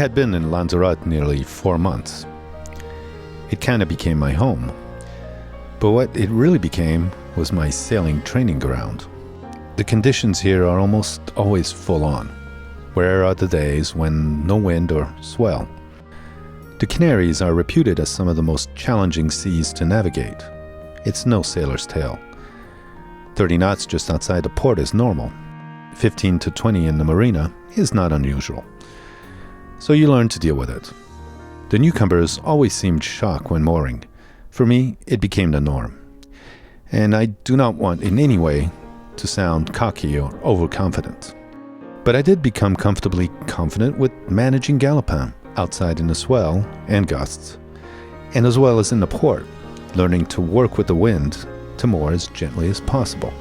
had been in Lanzarote nearly 4 months. It kind of became my home. But what it really became was my sailing training ground. The conditions here are almost always full on. Rare are the days when no wind or swell. The Canaries are reputed as some of the most challenging seas to navigate. It's no sailor's tale. 30 knots just outside the port is normal. 15 to 20 in the marina is not unusual. So you learn to deal with it. The newcomers always seemed shocked when mooring. For me, it became the norm. And I do not want in any way to sound cocky or overconfident. But I did become comfortably confident with managing Galopin outside in the swell and gusts, and as well as in the port, learning to work with the wind to moor as gently as possible.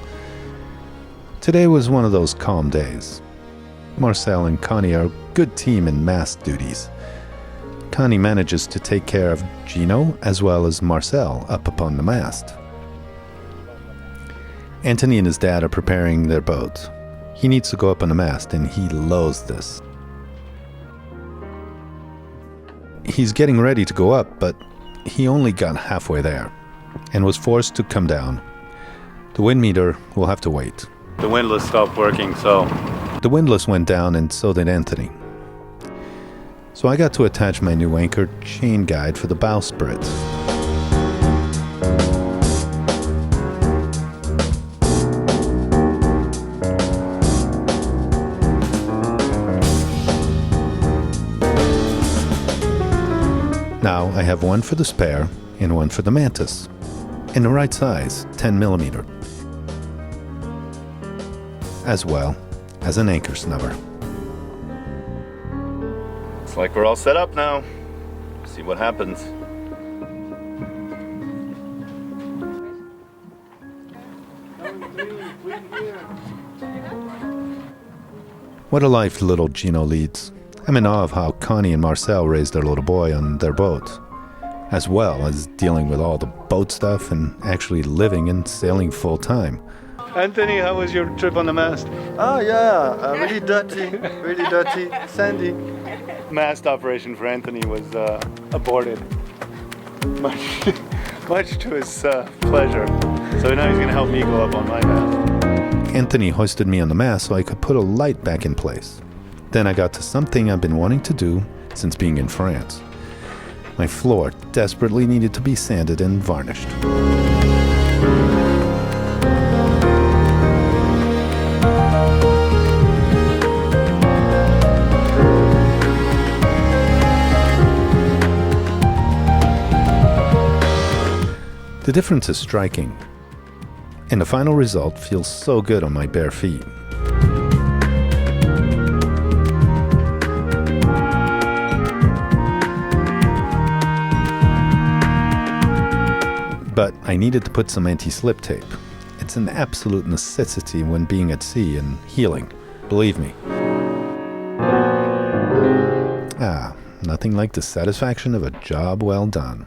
Today was one of those calm days. Marcel and Connie are a good team in mast duties. Connie manages to take care of Gino as well as Marcel up upon the mast. Anthony and his dad are preparing their boat. He needs to go up on the mast, and he loathes this. He's getting ready to go up, but he only got halfway there and was forced to come down. The wind meter will have to wait. The windlass stopped working, so... The windlass went down, and so did Anthony. So I got to attach my new anchor chain guide for the bowsprit. Now I have one for the spare and one for the mantis, in the right size, 10mm, as well as an anchor snubber. Looks like we're all set up now. See what happens. What a life little Gino leads. I'm in awe of how Connie and Marcel raised their little boy on their boat, as well as dealing with all the boat stuff and actually living and sailing full time. Anthony, how was your trip on the mast? Oh yeah, really dirty, sandy. Mast operation for Anthony was aborted, much to his pleasure. So now he's going to help me go up on my mast. Anthony hoisted me on the mast so I could put a light back in place. Then I got to something I've been wanting to do since being in France. My floor desperately needed to be sanded and varnished. The difference is striking, and the final result feels so good on my bare feet. But I needed to put some anti-slip tape. It's an absolute necessity when being at sea and healing, believe me. Nothing like the satisfaction of a job well done.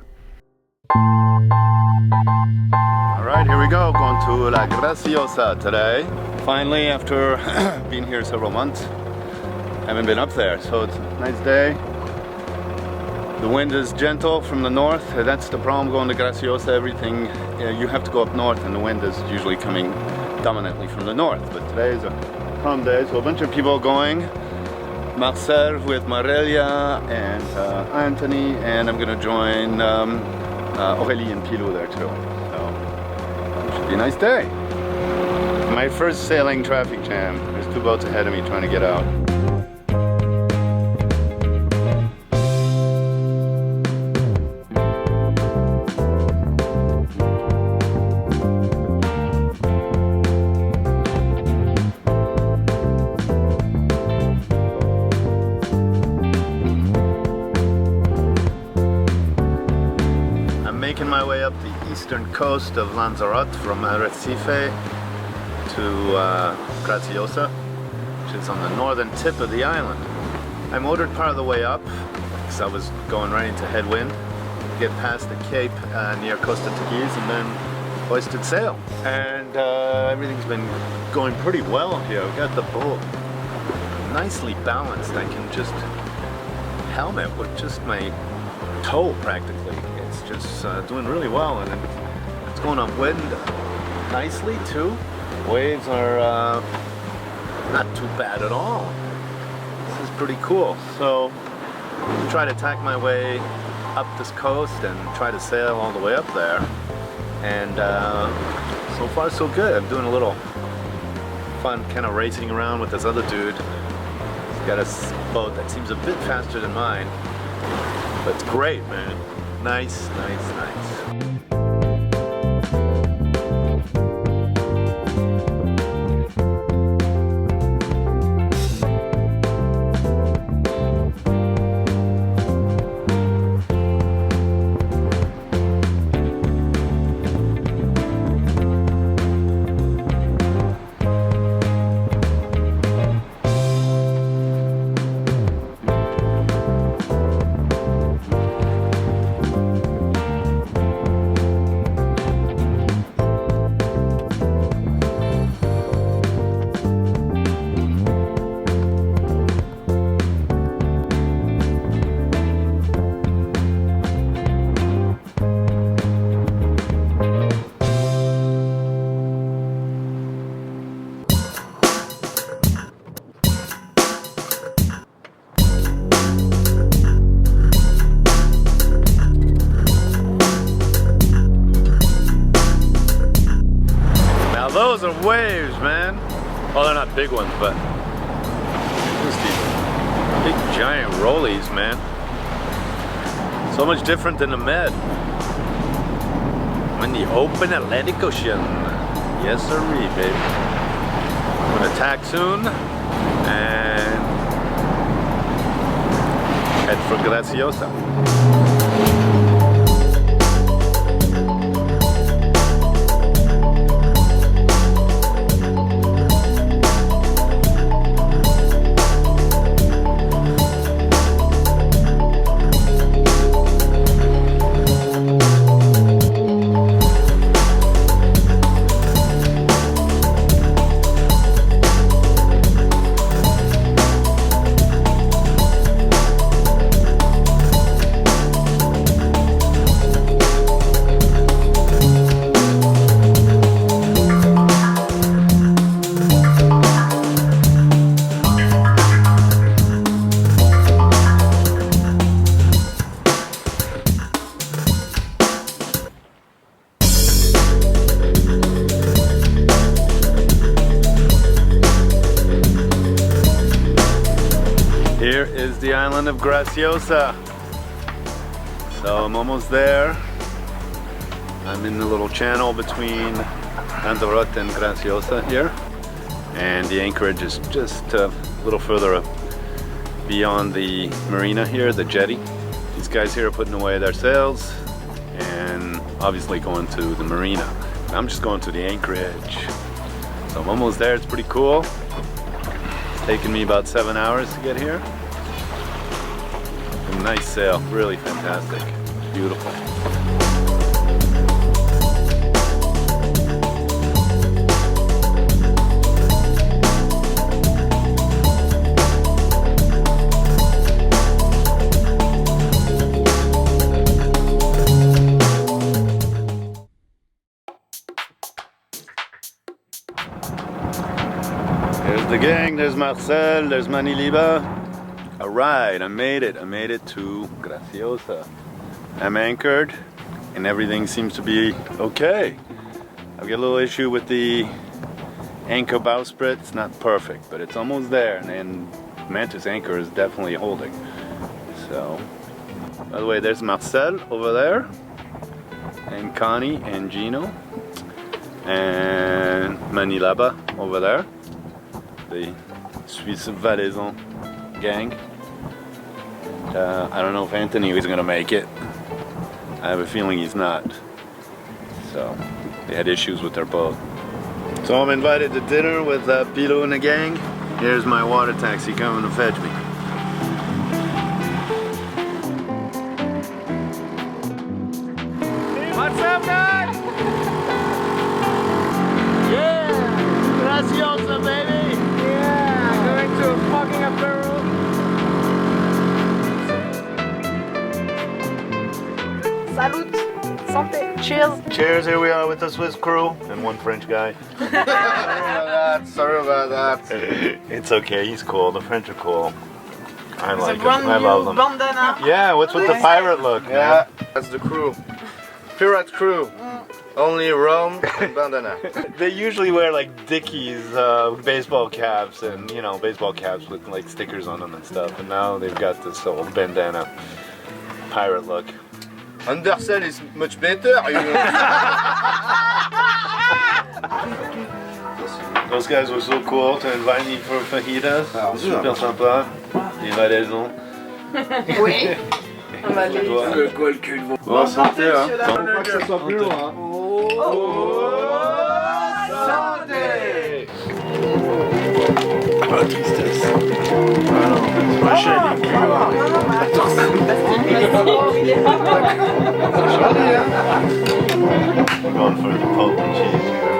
Alright, here we go, going to La Graciosa today. Finally, after being here several months, haven't been up there, so it's a nice day. The wind is gentle from the north. That's the problem going to Graciosa. Everything, you have to go up north, and the wind is usually coming dominantly from the north. But today is a calm day, so a bunch of people going. Marcel with Marelia and Anthony, and I'm going to join Aurélie and Pilou there too. So it should be a nice day. My first sailing traffic jam. There's 2 boats ahead of me trying to get out. Making my way up the eastern coast of Lanzarote from Arrecife to Graciosa, which is on the northern tip of the island. I motored part of the way up because I was going right into headwind, get past the cape near Costa Teguise, and then hoisted sail. And everything's been going pretty well here. I've got the boat nicely balanced. I can just helmet with just my toe practically. It's just doing really well, and it's going upwind nicely too. Waves are not too bad at all. This is pretty cool. So I'm try to tack my way up this coast and try to sail all the way up there. And so far so good. I'm doing a little fun kind of racing around with this other dude. He's got a boat that seems a bit faster than mine, but it's great, man. Nice, nice, nice. Those are waves, man. Well, they're not big ones, but just these big giant rollies, man. So much different than the Med. I'm in the open Atlantic Ocean. Yes, sirree, baby. I'm gonna tack soon and head for Graciosa. Here is the island of Graciosa. So I'm almost there. I'm in the little channel between Lanzarote and Graciosa here. And the anchorage is just a little further up beyond the marina here, the jetty. These guys here are putting away their sails and obviously going to the marina. I'm just going to the anchorage. So I'm almost there, it's pretty cool. It's taken me about 7 hours to get here. A nice sail, really fantastic, beautiful. There's the gang, there's Marcel, there's Maniliba. Alright, I made it to Graciosa. I'm anchored and everything seems to be okay. I've got a little issue with the anchor bowsprit. It's not perfect, but it's almost there, and Mantis anchor is definitely holding. So, by the way, there's Marcel over there, and Connie and Gino, and Manilaba over there, the Suisse Valaison gang. I don't know if Anthony is going to make it. I have a feeling he's not. So, they had issues with their boat. So I'm invited to dinner with Pilou and the gang. Here's my water taxi coming to fetch me. What's up, guys? Yeah! Graciosa, baby! Yeah! Going to a fucking apparel. Cheers. Cheers, here we are with the Swiss crew and one French guy. Sorry about that. It's okay, he's cool. The French are cool. I The like brand them. I love new them. bandana. Yeah, what's with the pirate look, man? Yeah, that's the crew. Pirate crew. Only rum and bandana. They usually wear like Dickies baseball caps and, you know, baseball caps with like stickers on them and stuff. And now they've got this old bandana pirate look. Undersell is much better. Those guys were so cool to invite me for fajitas. Super sympa. Les valaisons. Oui. On va aller. Bon, santé, hein. Bon, Faut pas que ça soit plus loin. Santé! Ah, tristesse. We're going for the potent cheese here.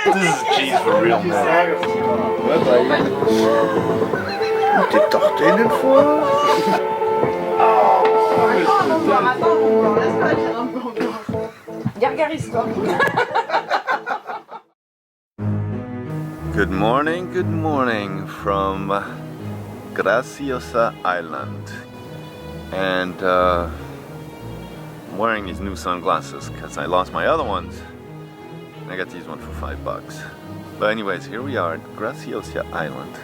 This is cheese for real, man. T'es torté une fois? Gargarise-toi. Good morning from Graciosa Island. And I'm wearing these new sunglasses because I lost my other ones. And I got these ones for $5. But anyways, here we are at Graciosa Island.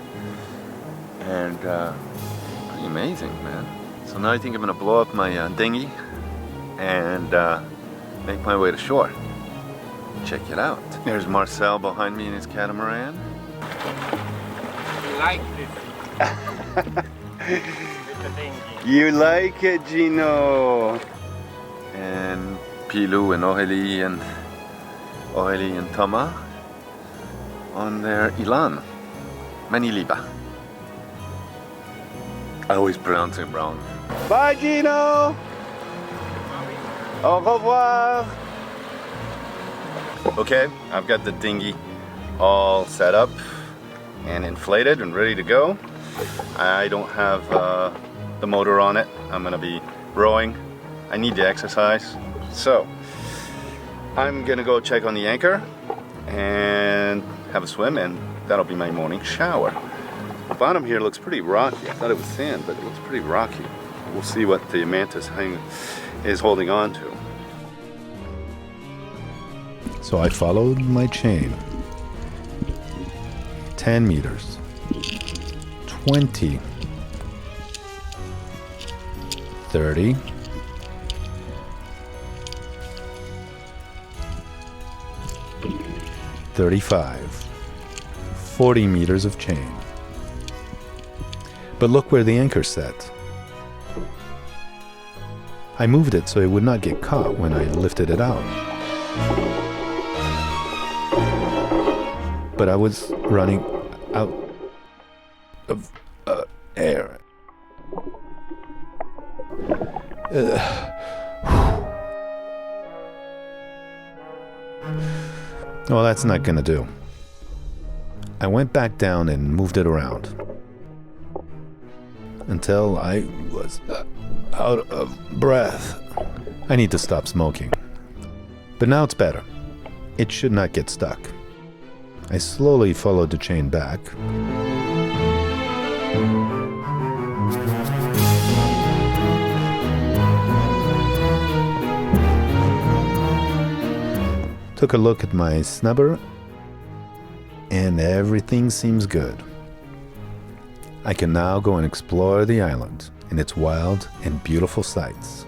And pretty amazing, man. So now I think I'm gonna blow up my dinghy and make my way to shore. Check it out. There's Marcel behind me in his catamaran. You like it, Gino. And Pilou and Aurélie and Thomas on their Ilan. Maniliba. I always pronounce him wrong. Bye, Gino. Au revoir. Okay, I've got the dinghy all set up and inflated and ready to go. I don't have the motor on it. I'm gonna be rowing. I need the exercise. So, I'm gonna go check on the anchor and have a swim, and that'll be my morning shower. The bottom here looks pretty rocky. I thought it was sand, but it looks pretty rocky. We'll see what the mantis is holding on to. So I followed my chain. 10 meters. 20. 30. 35. 40 meters of chain. But look where the anchor's set. I moved it so it would not get caught when I lifted it out. But I was running out of air. Well, that's not gonna do. I went back down and moved it around until I was out of breath. I need to stop smoking. But now it's better. It should not get stuck. I slowly followed the chain back. Took a look at my snubber, and everything seems good. I can now go and explore the island and its wild and beautiful sights.